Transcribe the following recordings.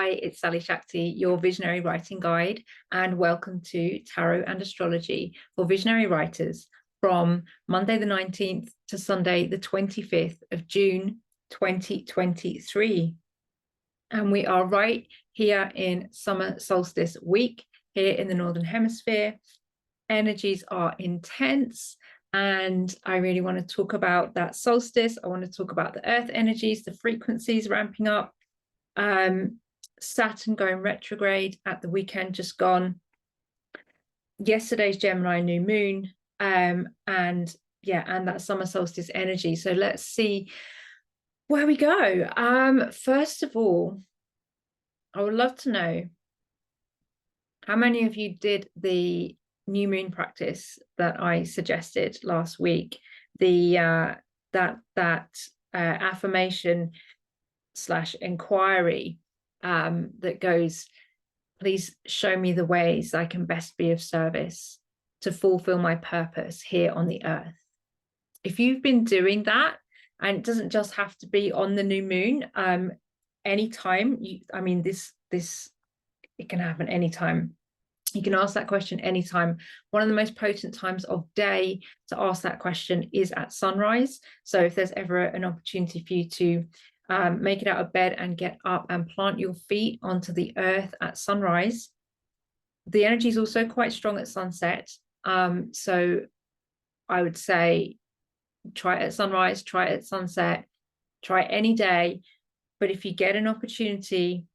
Hi, it's Sally-Shakti, your visionary writing guide, and welcome to Tarot and Astrology for Visionary Writers from Monday the 19th to Sunday the 25th of June 2023. And we are right here in Summer Solstice week here in the Northern Hemisphere. Energies are intense, and I really want to talk about that solstice. I want to talk about the earth energies, the frequencies ramping up. Saturn going retrograde at the weekend just gone. Yesterday's Gemini new moon, and that summer solstice energy. So let's see where we go. First of all, I would love to know how many of you did the new moon practice that I suggested last week, the affirmation / enquiry that goes, please show me the ways I can best be of service to fulfill my purpose here on the earth. If you've been doing that, and it doesn't just have to be on the new moon, anytime it can happen anytime. You can ask that question anytime. One of the most potent times of day to ask that question is at sunrise. So if there's ever an opportunity for you to make it out of bed and get up and plant your feet onto the earth at sunrise. The energy is also quite strong at sunset. So I would say try it at sunrise, try it at sunset, try it any day. But if you get an opportunity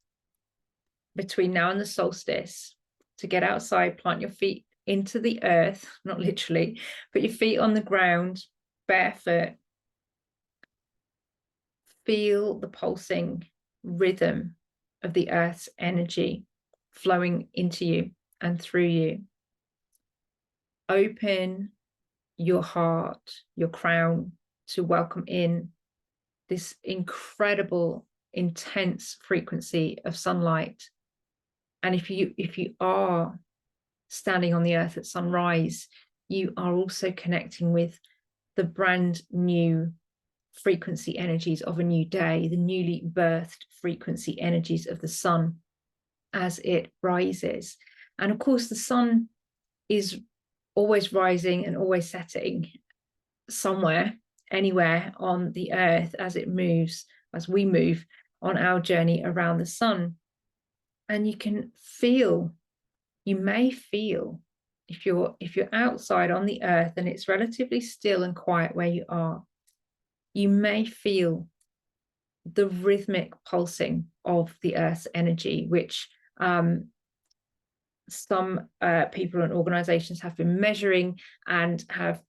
between now and the solstice to get outside, plant your feet into the earth, not literally, put your feet on the ground, barefoot, feel the pulsing rhythm of the earth's energy flowing into you and through you. Open your heart, your crown, to welcome in this incredible, intense frequency of sunlight. And if you are standing on the earth at sunrise, you are also connecting with the brand new frequency energies of a new day, the newly birthed frequency energies of the sun as it rises. And of course, the sun is always rising and always setting somewhere, anywhere on the earth as it moves, as we move on our journey around the sun. And you can feel, you may feel, if you're outside on the earth and it's relatively still and quiet where you are, you may feel the rhythmic pulsing of the earth's energy, which some people and organizations have been measuring and have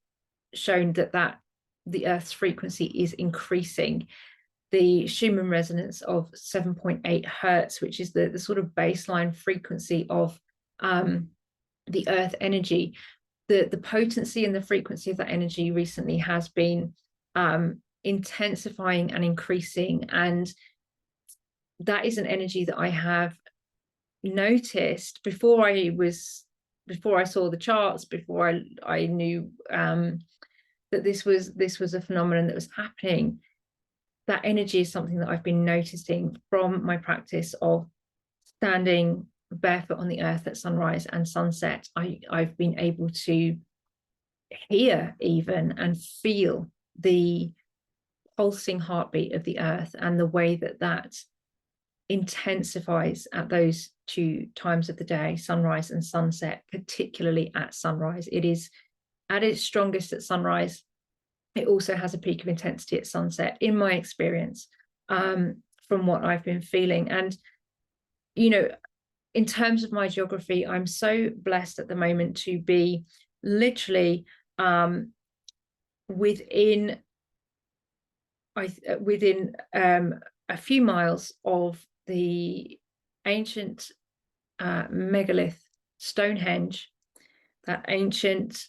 shown that the earth's frequency is increasing. The Schumann resonance of 7.8 hertz, which is the sort of baseline frequency of the earth energy, the potency and the frequency of that energy recently has been intensifying and increasing. And that is an energy that I have noticed before I saw the charts, before I knew that this was a phenomenon that was happening. That energy is something that I've been noticing from my practice of standing barefoot on the earth at sunrise and sunset. I've been able to hear even and feel the pulsing heartbeat of the earth and the way that intensifies at those two times of the day, sunrise and sunset, particularly at sunrise. It is at its strongest at sunrise. It also has a peak of intensity at sunset, in my experience, from what I've been feeling. And, you know, in terms of my geography, I'm so blessed at the moment to be literally within a few miles of the ancient megalith Stonehenge, that ancient,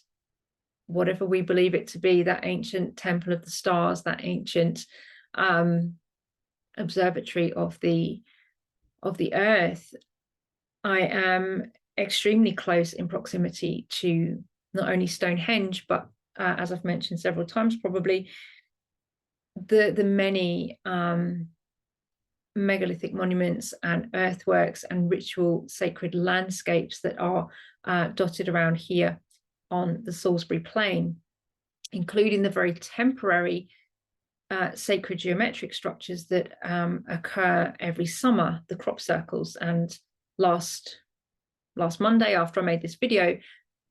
whatever we believe it to be, that ancient temple of the stars, that ancient observatory of the earth. I am extremely close in proximity to not only Stonehenge, but as I've mentioned several times, probably the many megalithic monuments and earthworks and ritual sacred landscapes that are dotted around here on the Salisbury Plain, including the very temporary sacred geometric structures that occur every summer, the crop circles. And last Monday, after I made this video,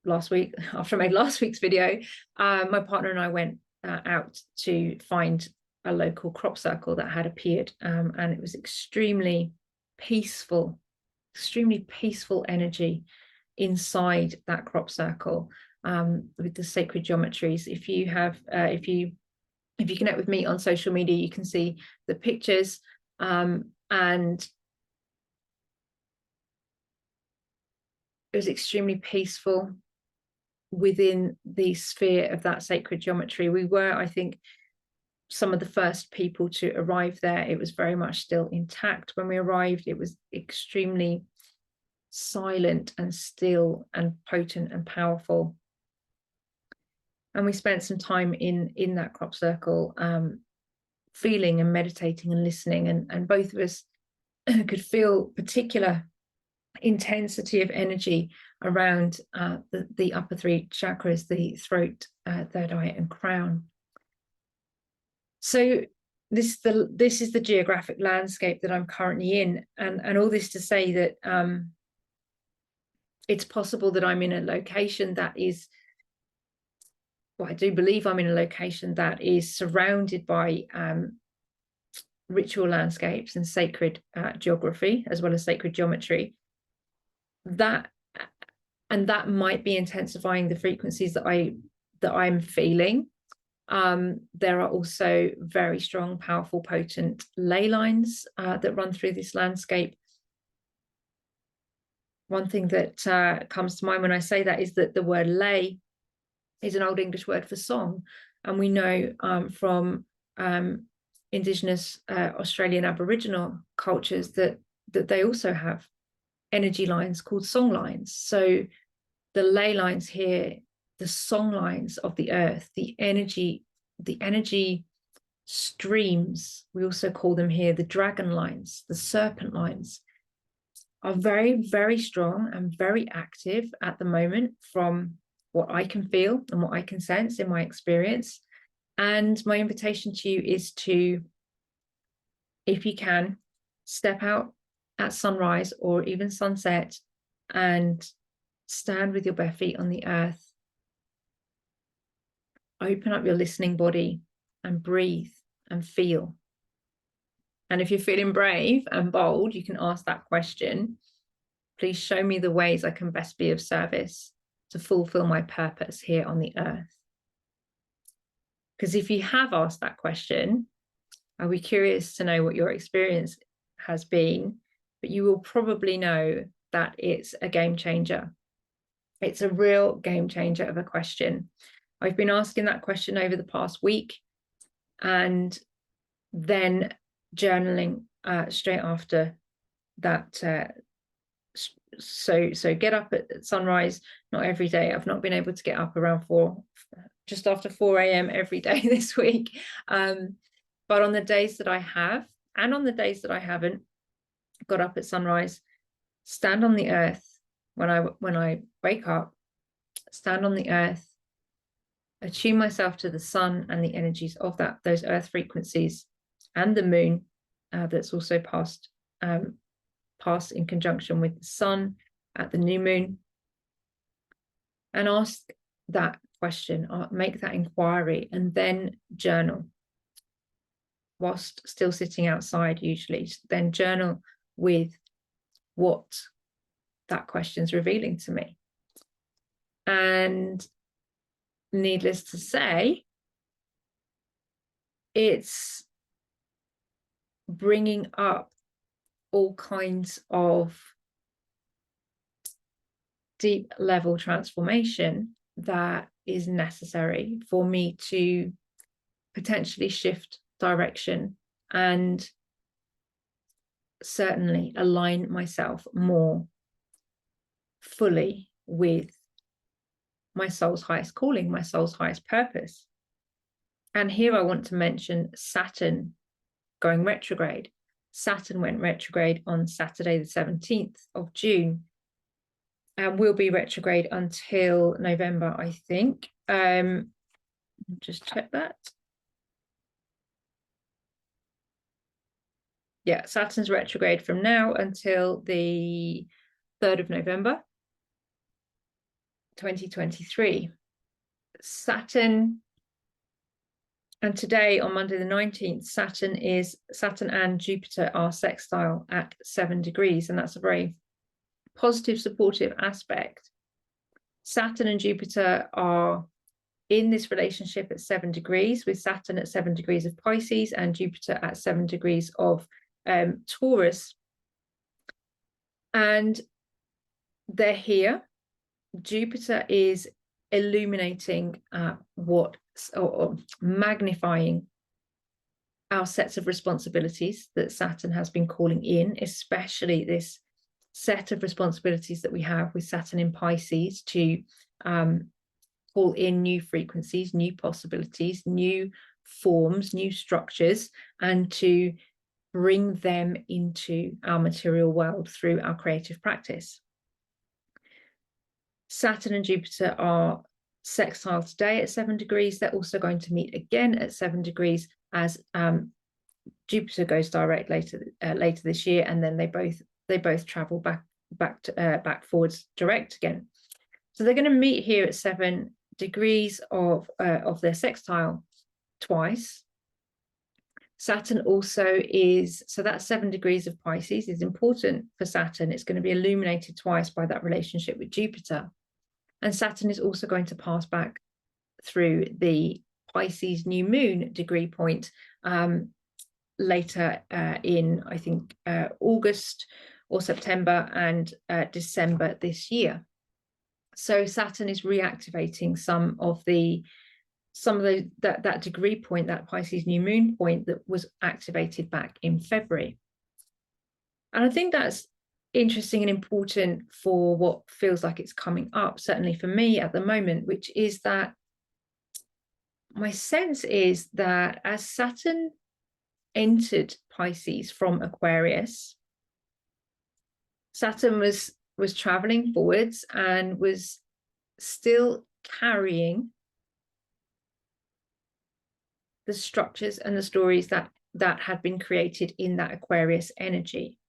after I made last week's video, my partner and I went out to find a local crop circle that had appeared, and it was extremely peaceful energy inside that crop circle, with the sacred geometries. If you connect with me on social media, you can see the pictures, and it was extremely peaceful within the sphere of that sacred geometry. We were, I think, some of the first people to arrive there. It was very much still intact when we arrived. It was extremely silent and still and potent and powerful. And we spent some time in that crop circle, feeling and meditating and listening, and both of us could feel particular intensity of energy around the upper three chakras, the throat, third eye, and crown. So this is the geographic landscape that I'm currently in, and all this to say that it's possible that I'm in a location that is, well, I do believe I'm in a location that is surrounded by ritual landscapes and sacred geography, as well as sacred geometry. That might be intensifying the frequencies that I'm feeling. There are also very strong, powerful, potent ley lines that run through this landscape. One thing that comes to mind when I say that is that the word ley is an Old English word for song, and we know from Indigenous Australian Aboriginal cultures that they also have energy lines called song lines. So the ley lines here, the song lines of the earth, the energy streams, we also call them here the dragon lines, the serpent lines, are very, very strong and very active at the moment, from what I can feel and what I can sense in my experience. And my invitation to you is to, if you can, step out at sunrise or even sunset and stand with your bare feet on the earth. Open up your listening body and breathe and feel. And if you're feeling brave and bold, you can ask that question: please show me the ways I can best be of service to fulfill my purpose here on the earth. Because if you have asked that question, I'll be curious to know what your experience has been, but you will probably know that it's a game changer. It's a real game changer of a question. I've been asking that question over the past week, and then journaling straight after that. So get up at sunrise. Not every day. I've not been able to get up around just after 4 a.m. every day this week. But on the days that I have, and on the days that I haven't got up at sunrise, stand on the earth when I wake up, stand on the earth, attune myself to the sun and the energies of those earth frequencies, and the moon that's also passed in conjunction with the sun at the new moon, and ask that question, make that inquiry, and then journal whilst still sitting outside, usually. Then journal with what that question's revealing to me. And needless to say, it's bringing up all kinds of deep level transformation that is necessary for me to potentially shift direction and certainly align myself more fully with my soul's highest calling, my soul's highest purpose. And here I want to mention Saturn going retrograde. Saturn went retrograde on Saturday, the 17th of June, and will be retrograde until November, I think. Just check that. Yeah, Saturn's retrograde from now until the 3rd of November, 2023. Saturn, and today on Monday the 19th, Saturn and Jupiter are sextile at 7 degrees, and that's a very positive, supportive aspect. Saturn and Jupiter are in this relationship at 7 degrees, with Saturn at 7 degrees of Pisces and Jupiter at 7 degrees of Taurus. And they're here. Jupiter is illuminating or magnifying our sets of responsibilities that Saturn has been calling in, especially this set of responsibilities that we have with Saturn in Pisces to call in new frequencies, new possibilities, new forms, new structures, and to bring them into our material world through our creative practice. Saturn and Jupiter are sextile today at 7 degrees. They're also going to meet again at 7 degrees as Jupiter goes direct later this year, and then they both travel back forwards direct again. So they're going to meet here at 7 degrees of their sextile twice. Saturn also is, so that 7 degrees of Pisces is important for Saturn. It's going to be illuminated twice by that relationship with Jupiter. And Saturn is also going to pass back through the Pisces new moon degree point later in, I think, August or September and December this year. So Saturn is reactivating some of that degree point, that Pisces new moon point that was activated back in February. And I think that's interesting and important for what feels like it's coming up, certainly for me at the moment, which is that my sense is that as Saturn entered Pisces from Aquarius, Saturn was traveling forwards and was still carrying the structures and the stories that had been created in that Aquarius energy,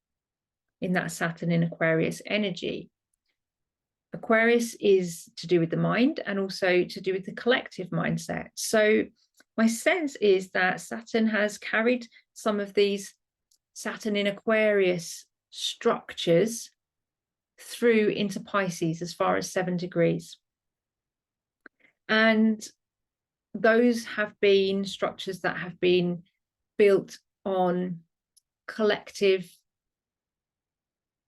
in that Saturn in Aquarius energy. Aquarius is to do with the mind and also to do with the collective mindset. So my sense is that Saturn has carried some of these Saturn in Aquarius structures through into Pisces as far as 7 degrees. And those have been structures that have been built on collective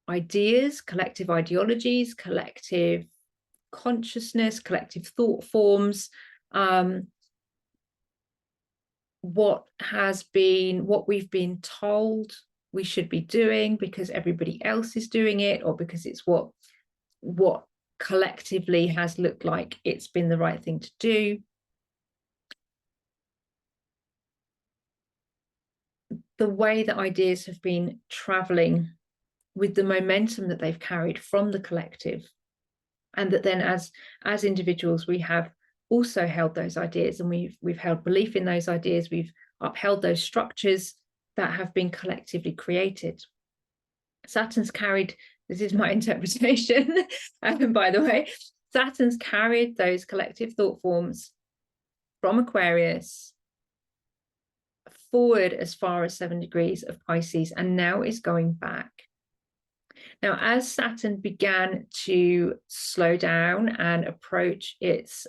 ideas, collective ideologies, collective consciousness, collective thought forms, what we've been told we should be doing because everybody else is doing it, or because it's what collectively has looked like it's been the right thing to do. The way that ideas have been traveling with the momentum that they've carried from the collective, and that then as individuals we have also held those ideas, and we've held belief in those ideas, we've upheld those structures that have been collectively created. Saturn's carried, this is my interpretation, by the way, Saturn's carried those collective thought forms from Aquarius forward as far as 7 degrees of Pisces, and now is going back. Now, as Saturn began to slow down and approach its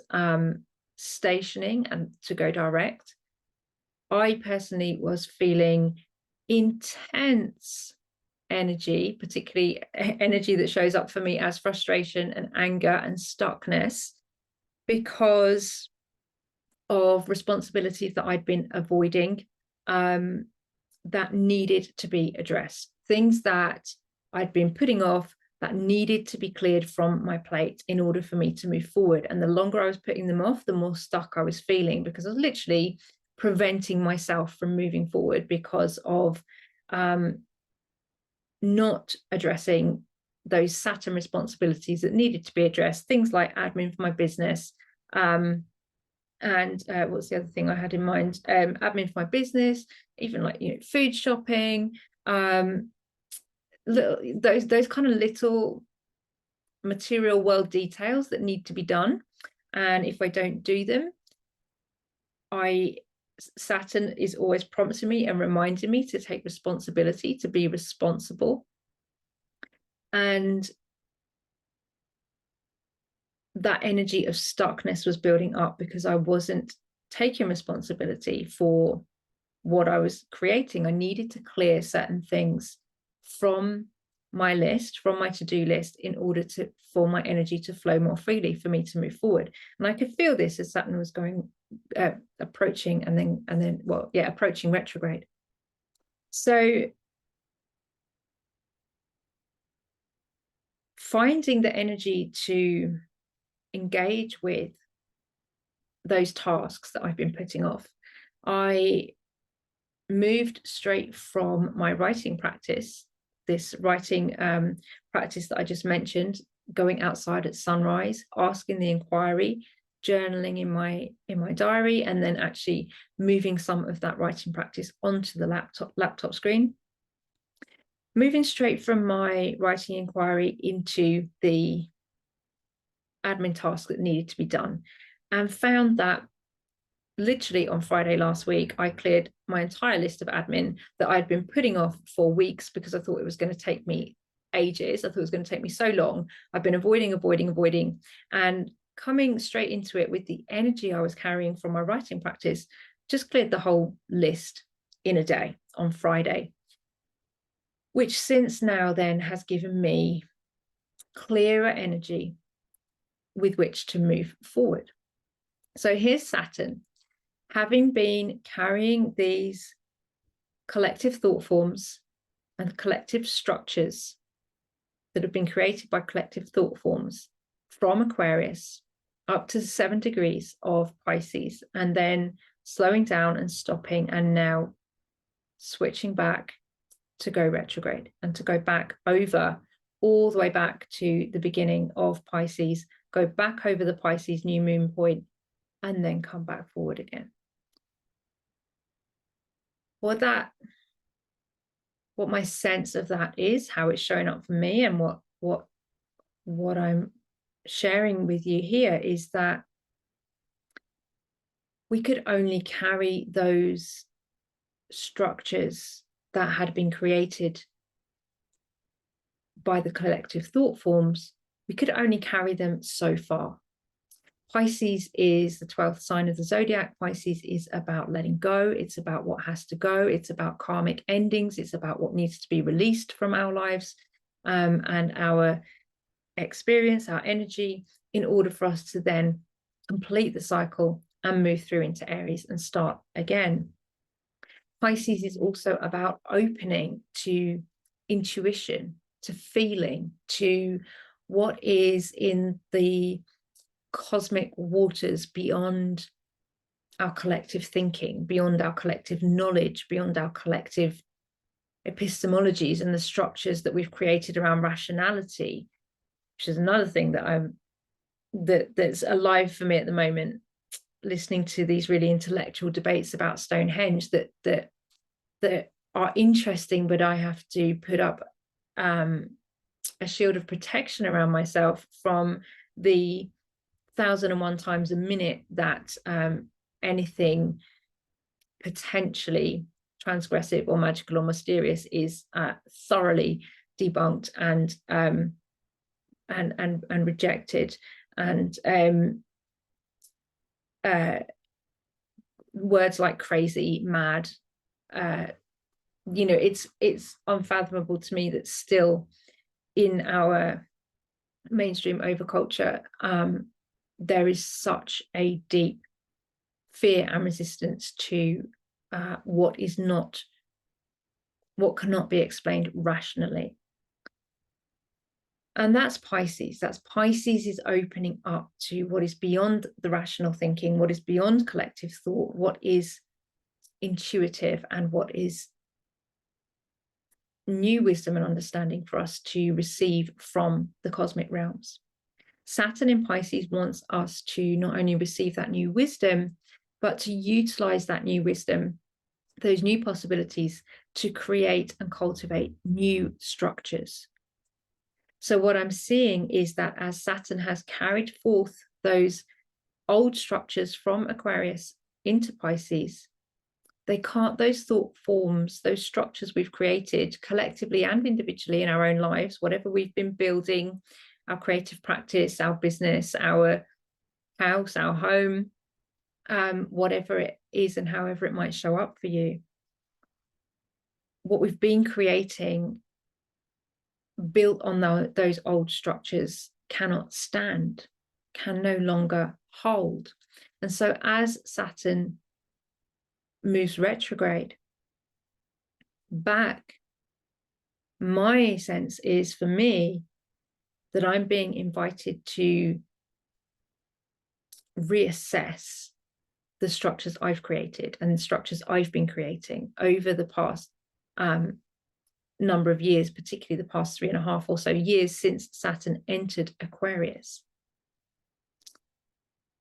stationing and to go direct, I personally was feeling intense energy, particularly energy that shows up for me as frustration and anger and stuckness, because of responsibilities that I'd been avoiding that needed to be addressed, things that I'd been putting off that needed to be cleared from my plate in order for me to move forward. And the longer I was putting them off, the more stuck I was feeling, because I was literally preventing myself from moving forward because of not addressing those Saturn responsibilities that needed to be addressed, things like admin for my business, and what's the other thing I had in mind? Admin for my business, even like, you know, food shopping, those kind of little material world details that need to be done. And if I don't do them, Saturn is always prompting me and reminding me to take responsibility, to be responsible. And that energy of stuckness was building up because I wasn't taking responsibility for what I was creating. I needed to clear certain things from my list, from my to-do list, in order for my energy to flow more freely, for me to move forward. And I could feel this as Saturn was approaching approaching retrograde. So finding the energy to engage with those tasks that I've been putting off, I moved straight from my writing practice, this writing practice that I just mentioned, going outside at sunrise, asking the inquiry, journaling in my diary, and then actually moving some of that writing practice onto the laptop screen. Moving straight from my writing inquiry into the admin task that needed to be done, and found that literally on Friday last week, I cleared my entire list of admin that I'd been putting off for weeks because I thought it was going to take me ages. I thought it was going to take me so long. I've been avoiding, and coming straight into it with the energy I was carrying from my writing practice, just cleared the whole list in a day on Friday, which since now then has given me clearer energy with which to move forward. So here's Saturn, having been carrying these collective thought forms and collective structures that have been created by collective thought forms from Aquarius up to 7 degrees of Pisces, and then slowing down and stopping, and now switching back to go retrograde and to go back over, all the way back to the beginning of Pisces, go back over the Pisces new moon point, and then come back forward again. What my sense of that is, how it's showing up for me, and what I'm sharing with you here is that we could only carry those structures that had been created by the collective thought forms. We could only carry them so far. Pisces is the 12th sign of the zodiac. Pisces is about letting go. It's about what has to go. It's about karmic endings. It's about what needs to be released from our lives and our experience, our energy, in order for us to then complete the cycle and move through into Aries and start again. Pisces is also about opening to intuition, to feeling, to what is in the cosmic waters beyond our collective thinking, beyond our collective knowledge, beyond our collective epistemologies and the structures that we've created around rationality, which is another thing that's alive for me at the moment, listening to these really intellectual debates about Stonehenge that are interesting, but I have to put up a shield of protection around myself from the 1,001 times a minute that anything potentially transgressive or magical or mysterious is thoroughly debunked and rejected, and words like crazy, mad, it's unfathomable to me that still in our mainstream overculture there is such a deep fear and resistance to what cannot be explained rationally. And that's Pisces. Pisces is opening up to what is beyond the rational thinking, what is beyond collective thought, what is intuitive, and what is new wisdom and understanding for us to receive from the cosmic realms. Saturn in Pisces wants us to not only receive that new wisdom, but to utilize that new wisdom, those new possibilities, to create and cultivate new structures. So what I'm seeing is that as Saturn has carried forth those old structures from Aquarius into Pisces, those thought forms, those structures we've created collectively and individually in our own lives, whatever we've been building, our creative practice, our business, our house, our home, whatever it is and however it might show up for you, what we've been creating built on those old structures cannot stand, can no longer hold. And so as Saturn moves retrograde back, my sense is, for me, that I'm being invited to reassess the structures I've created and the structures I've been creating over the past number of years, particularly the past 3.5 or so years since Saturn entered Aquarius.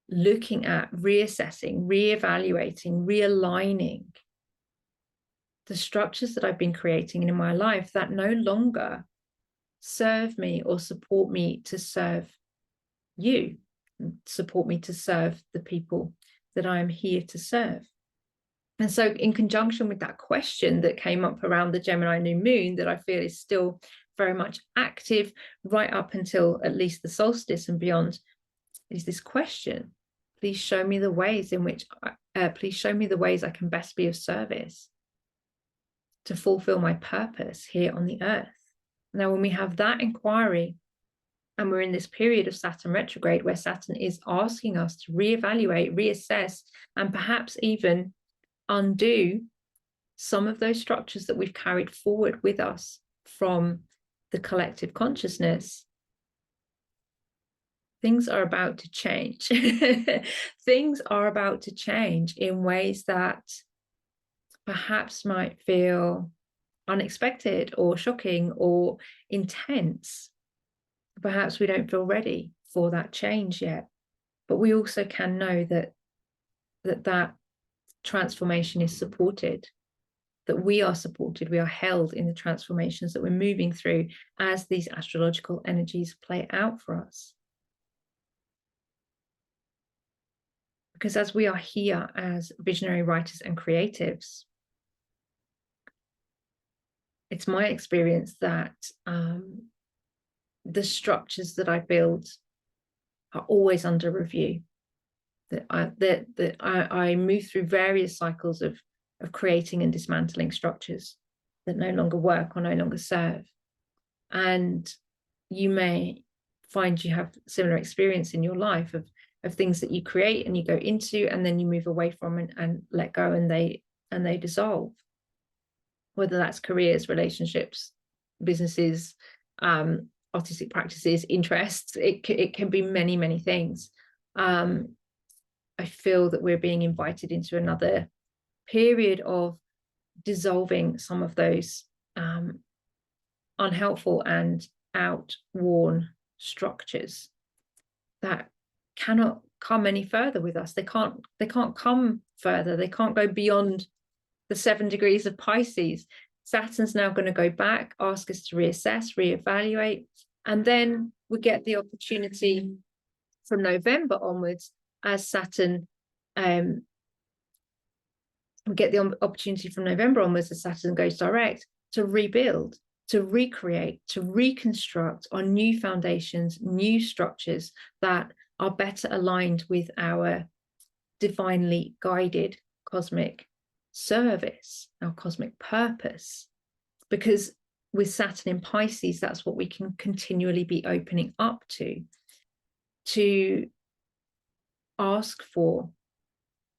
Looking at reassessing, reevaluating, realigning the structures that I've been creating in my life that no longer serve me or support me to serve you, support me to serve the people that I am here to serve. And so in conjunction with that question that came up around the Gemini new moon, that I feel is still very much active right up until at least the solstice and beyond, is this question: please show me the ways in which, please show me the ways I can best be of service to fulfill my purpose here on the earth. Now, when we have that inquiry, and we're in this period of Saturn retrograde where Saturn is asking us to reevaluate, reassess, and perhaps even undo some of those structures that we've carried forward with us from the collective consciousness, things are about to change. Things are about to change in ways that perhaps might feel unexpected or shocking or intense. Perhaps we don't feel ready for that change yet, but we also can know that transformation is supported, that we are supported, we are held in the transformations that we're moving through as these astrological energies play out for us. Because as we are here as visionary writers and creatives, it's my experience that the structures that I build are always under review. That I move through various cycles of creating and dismantling structures that no longer work or no longer serve. And you may find you have similar experience in your life of things that you create and you go into and then you move away from and let go, and they dissolve. Whether that's careers, relationships, businesses, artistic practices, interests, it can be many, many things. I feel that we're being invited into another period of dissolving some of those unhelpful and outworn structures that cannot come any further with us. They can't come further. They can't go beyond the 7 degrees of Pisces. Saturn's now going to go back, ask us to reassess, reevaluate, and then we get the opportunity from November onwards, as Saturn, we get the opportunity from November onwards as Saturn goes direct, to rebuild, to recreate, to reconstruct on new foundations, new structures that are better aligned with our divinely guided cosmic service, our cosmic purpose. Because with Saturn in Pisces, that's what we can continually be opening up to ask for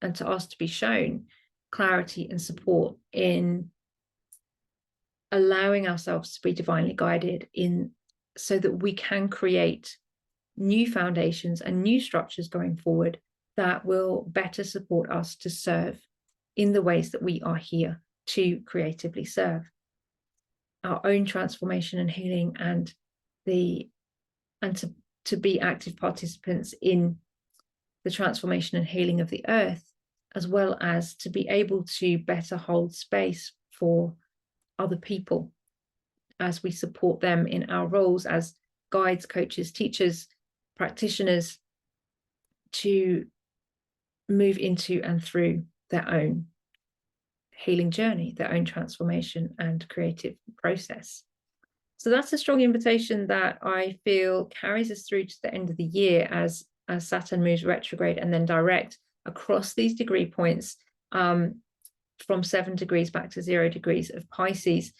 and to ask to be shown clarity and support in allowing ourselves to be divinely guided in, so that we can create new foundations and new structures going forward that will better support us to serve in the ways that we are here to creatively serve. our own transformation and healing, and to be active participants in the transformation and healing of the earth, as well as to be able to better hold space for other people as we support them in our roles as guides, coaches, teachers, practitioners, to move into and through their own healing journey, their own transformation and creative process. So that's a strong invitation that I feel carries us through to the end of the year as Saturn moves retrograde and then direct across these degree points, from 7 degrees back to 0 degrees of Pisces,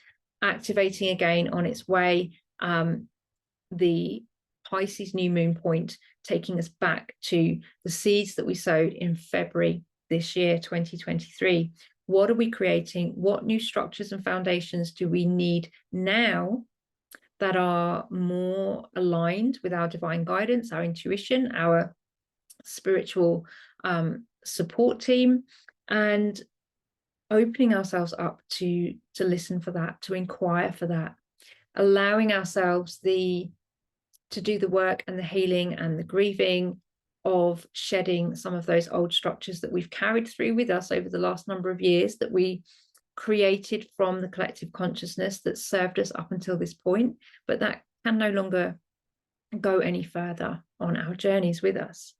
activating again on its way, the Pisces new moon point, taking us back to the seeds that we sowed in February this year, 2023. What are we creating? What new structures and foundations do we need now that are more aligned with our divine guidance, our intuition, our spiritual support team, and opening ourselves up to listen for that, to inquire for that, allowing ourselves to do the work and the healing and the grieving of shedding some of those old structures that we've carried through with us over the last number of years, that we created from the collective consciousness that served us up until this point, but that can no longer go any further on our journeys with us.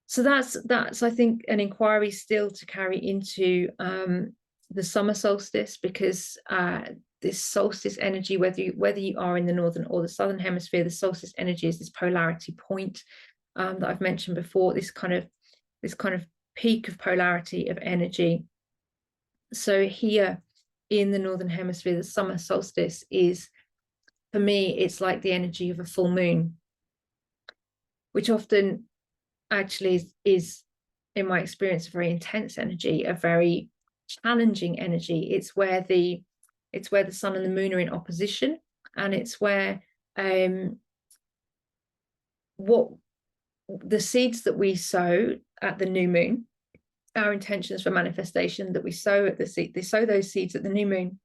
So that's I think an inquiry still to carry into the summer solstice, because this solstice energy, whether you are in the northern or the southern hemisphere, the solstice energy is this polarity point that I've mentioned before, this kind of peak of polarity of energy. So here in the northern hemisphere, the summer solstice is, for me, it's like the energy of a full moon, which often actually is in my experience a very intense energy, a very challenging energy. It's where the sun and the moon are in opposition, and it's where what the seeds that we sow at the new moon, our intentions for manifestation that we sow at they sow those seeds at the new moon.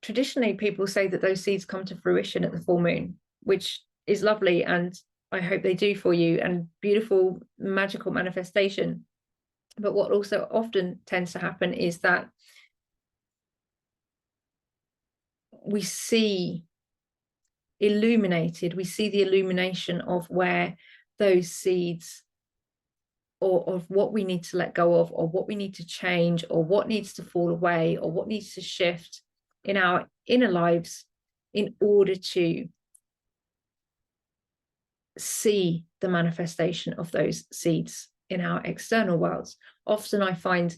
Traditionally, people say that those seeds come to fruition at the full moon, which is lovely, and I hope they do for you, and beautiful, magical manifestation. But what also often tends to happen is that we see the illumination of where those seeds, or of what we need to let go of, or what we need to change, or what needs to fall away, or what needs to shift in our inner lives in order to see the manifestation of those seeds in our external worlds. Often I find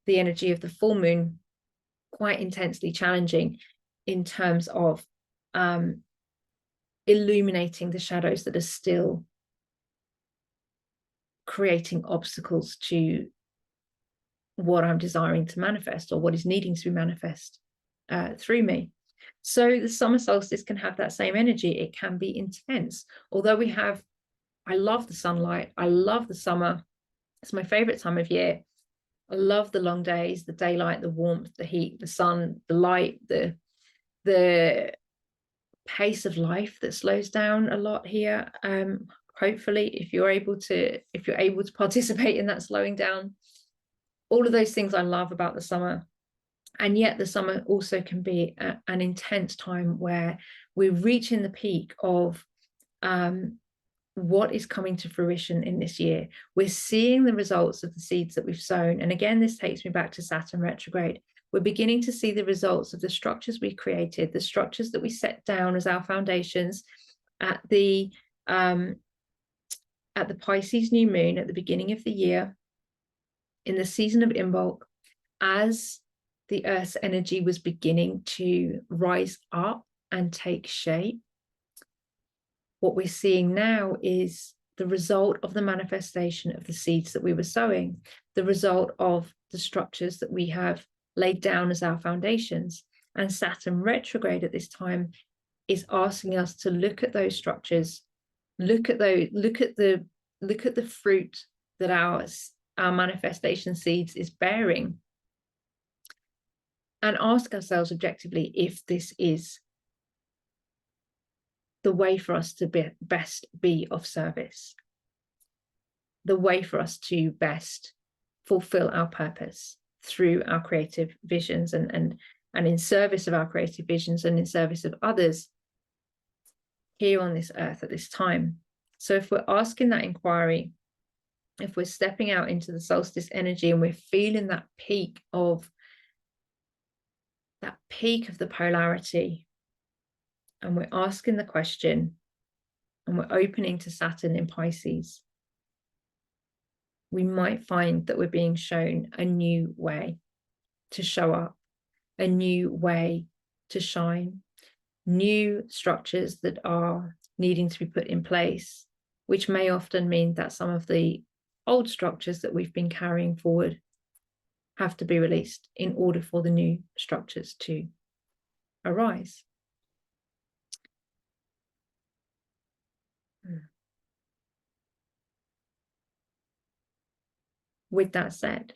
the energy of the full moon quite intensely challenging in terms of illuminating the shadows that are still creating obstacles to what I'm desiring to manifest, or what is needing to be manifest through me. So the summer solstice can have that same energy. It can be intense. Although I love the sunlight. I love the summer. It's my favorite time of year. I love the long days, the daylight, the warmth, the heat, the sun, the light, the pace of life that slows down a lot here. Hopefully, if you're able to participate in that slowing down, all of those things I love about the summer. And yet the summer also can be an intense time where we're reaching the peak of what is coming to fruition in this year. We're seeing the results of the seeds that we've sown. And again, this takes me back to Saturn retrograde. We're beginning to see the results of the structures we created, the structures that we set down as our foundations at the Pisces new moon at the beginning of the year, in the season of Imbolc, as the Earth's energy was beginning to rise up and take shape. What we're seeing now is the result of the manifestation of the seeds that we were sowing, the result of the structures that we have laid down as our foundations. And Saturn retrograde at this time is asking us to look at those structures, look at the fruit that our manifestation seeds is bearing, and ask ourselves objectively if this is the way for us to best be of service, the way for us to best fulfill our purpose through our creative visions and in service of our creative visions and in service of others here on this earth at this time. So if we're asking that inquiry, if we're stepping out into the solstice energy and we're feeling that peak of the polarity, and we're asking the question and we're opening to Saturn in Pisces, we might find that we're being shown a new way to show up, a new way to shine, new structures that are needing to be put in place, which may often mean that some of the old structures that we've been carrying forward have to be released in order for the new structures to arise. With that said,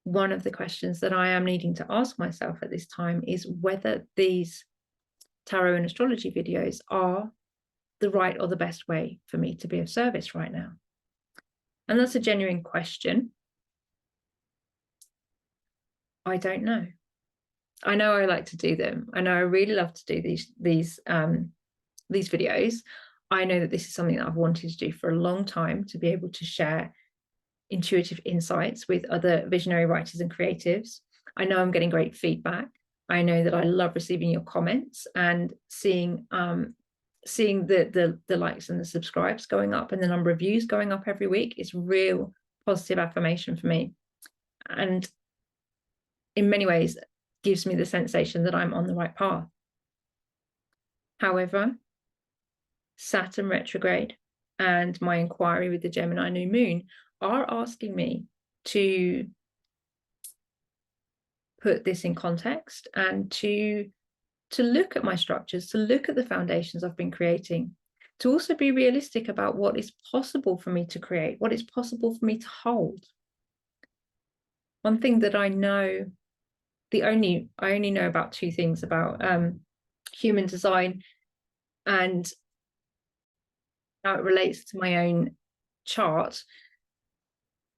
one of the questions that I am needing to ask myself at this time is whether these tarot and astrology videos are the right or the best way for me to be of service right now. And that's a genuine question. I don't know. I know I like to do them. I know I really love to do these videos. I know that this is something that I've wanted to do for a long time, to be able to share intuitive insights with other visionary writers and creatives. I know I'm getting great feedback. I know that I love receiving your comments and seeing the likes and the subscribes going up and the number of views going up every week. It's real positive affirmation for me, and in many ways gives me the sensation that I'm on the right path. However, Saturn retrograde and my inquiry with the Gemini new moon are asking me to put this in context and to look at my structures, to look at the foundations I've been creating, to also be realistic about what is possible for me to create, what is possible for me to hold. One thing that I know, I only know about two things about human design and how it relates to my own chart.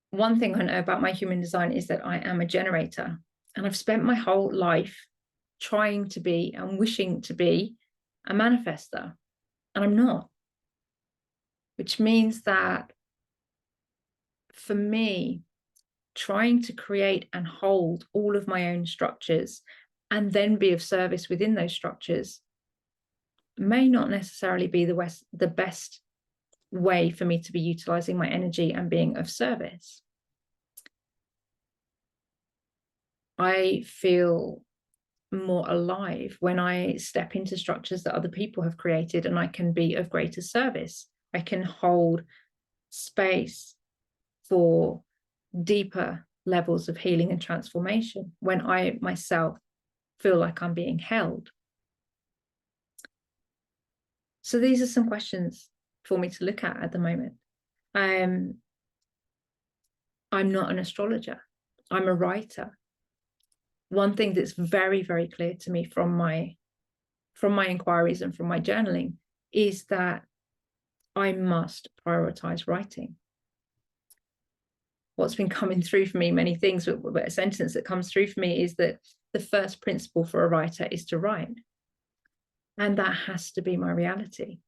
One thing I know about my human design is that I am a generator, and I've spent my whole life trying to be and wishing to be a manifester, and I'm not, which means that for me, trying to create and hold all of my own structures and then be of service within those structures may not necessarily be the best way for me to be utilizing my energy and being of service. I feel more alive when I step into structures that other people have created, and I can be of greater service. I can hold space for deeper levels of healing and transformation when I myself feel like I'm being held. So these are some questions for me to look at the moment. I'm not an astrologer. I'm a writer. One thing that's very, very clear to me from my inquiries and from my journaling is that I must prioritize writing. What's been coming through for me, many things, but a sentence that comes through for me is that the first principle for a writer is to write. And that has to be my reality.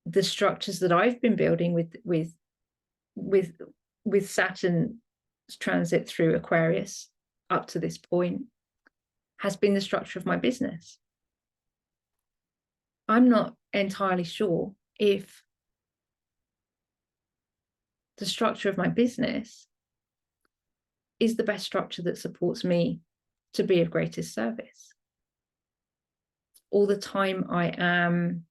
The structures that I've been building with Saturn's transit through Aquarius up to this point has been the structure of my business. I'm not entirely sure if the structure of my business is the best structure that supports me to be of greatest service. All the time I am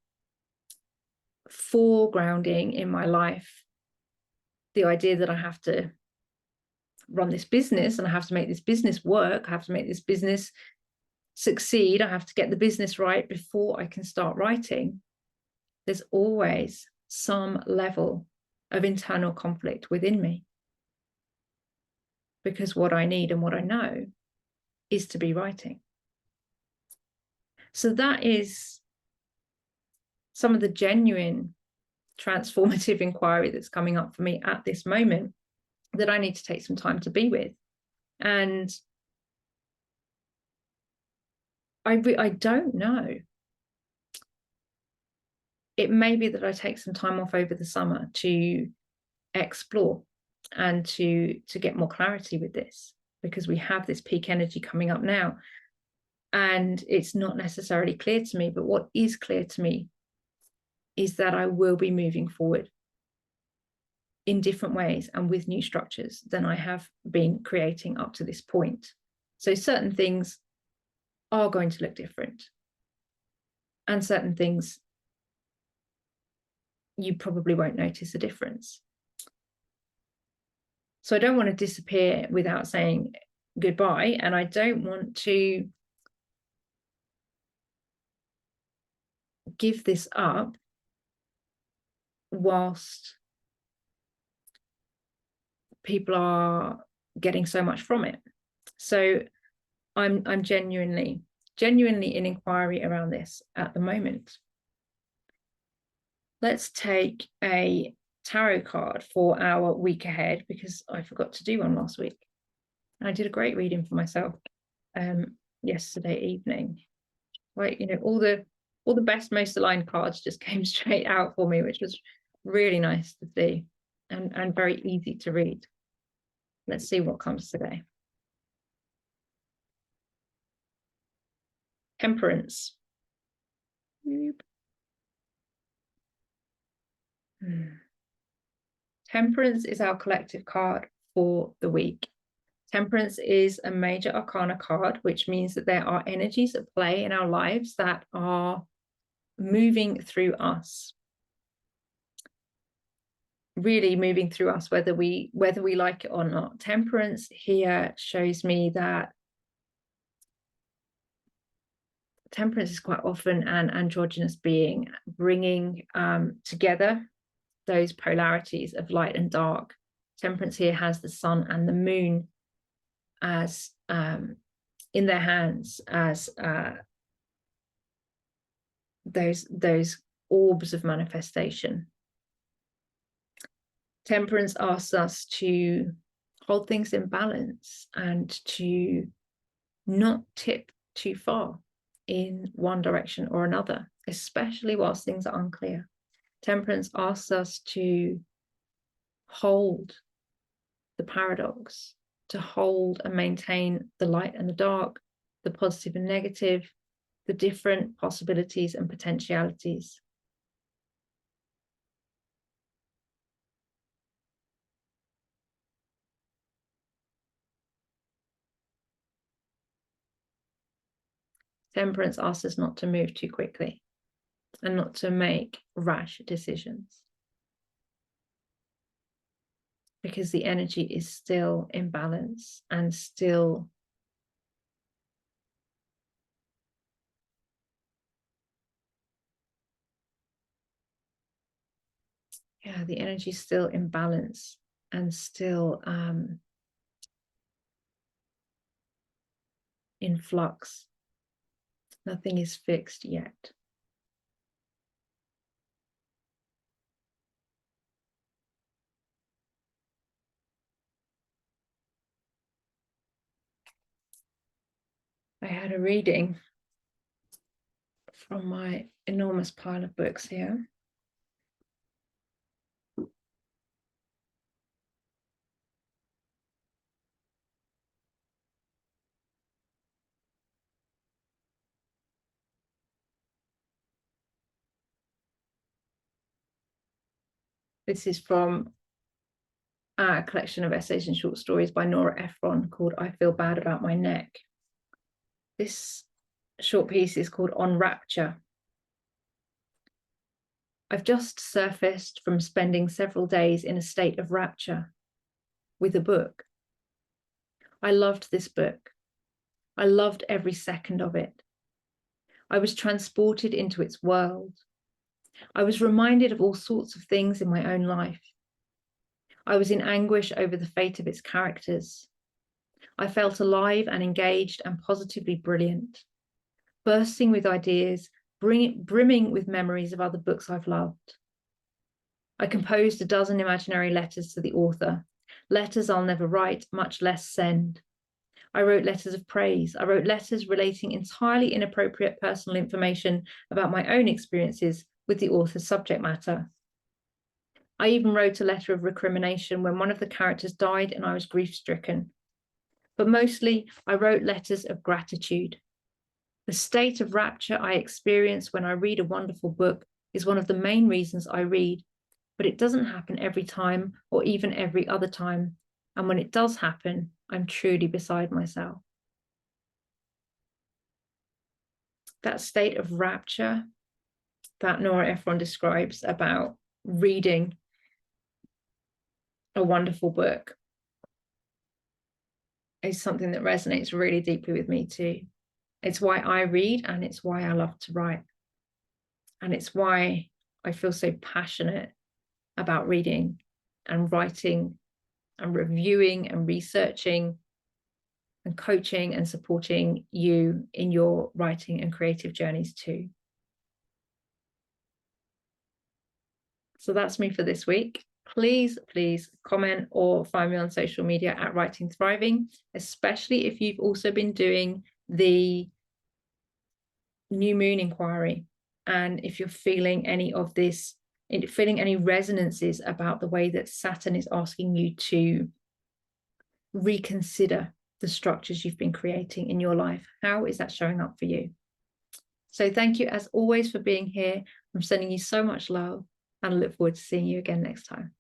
foregrounding in my life the idea that I have to run this business and I have to make this business work, I have to make this business succeed, I have to get the business right before I can start writing. There's always some level of internal conflict within me. because what I need and what I know is to be writing. So that is some of the genuine transformative inquiry that's coming up for me at this moment, that I need to take some time to be with. And I don't know. It may be that I take some time off over the summer to explore and to get more clarity with this, because we have this peak energy coming up now, and it's not necessarily clear to me. But what is clear to me is that I will be moving forward in different ways and with new structures than I have been creating up to this point. So certain things are going to look different, and certain things you probably won't notice a difference. So I don't want to disappear without saying goodbye, and I don't want to give this up whilst people are getting so much from it. So I'm genuinely in inquiry around this at the moment. Let's take a tarot card for our week ahead, because I forgot to do one last week. I did a great reading for myself yesterday evening. Right, you know, all the best, most aligned cards just came straight out for me, which was really nice to see, and very easy to read. Let's see what comes today. Temperance. Temperance is our collective card for the week. Temperance is a major arcana card, which means that there are energies at play in our lives that are moving through us. Really moving through us, whether we like it or not. Temperance here shows me that Temperance is quite often an androgynous being, bringing together those polarities of light and dark. Temperance here has the sun and the moon as in their hands, as those orbs of manifestation. Temperance asks us to hold things in balance and to not tip too far in one direction or another, especially whilst things are unclear. Temperance asks us to hold the paradox, to hold and maintain the light and the dark, the positive and negative, the different possibilities and potentialities. Temperance asks us not to move too quickly and not to make rash decisions, because the energy is still in balance and still the energy is still in balance and still in flux. Nothing is fixed yet. I had a reading from my enormous pile of books here. This is from a collection of essays and short stories by Nora Ephron called I Feel Bad About My Neck. This short piece is called On Rapture. I've just surfaced from spending several days in a state of rapture with a book. I loved this book. I loved every second of it. I was transported into its world. I was reminded of all sorts of things in my own life. I was in anguish over the fate of its characters. I felt alive and engaged and positively brilliant, bursting with ideas, brimming with memories of other books I've loved. I composed a dozen imaginary letters to the author, letters I'll never write, much less send. I wrote letters of praise. I wrote letters relating entirely inappropriate personal information about my own experiences with the author's subject matter. I even wrote a letter of recrimination when one of the characters died and I was grief-stricken. But mostly, I wrote letters of gratitude. The state of rapture I experience when I read a wonderful book is one of the main reasons I read, but it doesn't happen every time or even every other time. And when it does happen, I'm truly beside myself. That state of rapture that Nora Ephron describes about reading a wonderful book is something that resonates really deeply with me too. It's why I read, and it's why I love to write. And it's why I feel so passionate about reading and writing and reviewing and researching and coaching and supporting you in your writing and creative journeys too. So that's me for this week. Please comment or find me on social media at Writing Thriving, especially if you've also been doing the new moon inquiry. And if you're feeling any of this, feeling any resonances about the way that Saturn is asking you to reconsider the structures you've been creating in your life. How is that showing up for you? So thank you as always for being here. I'm sending you so much love and I look forward to seeing you again next time.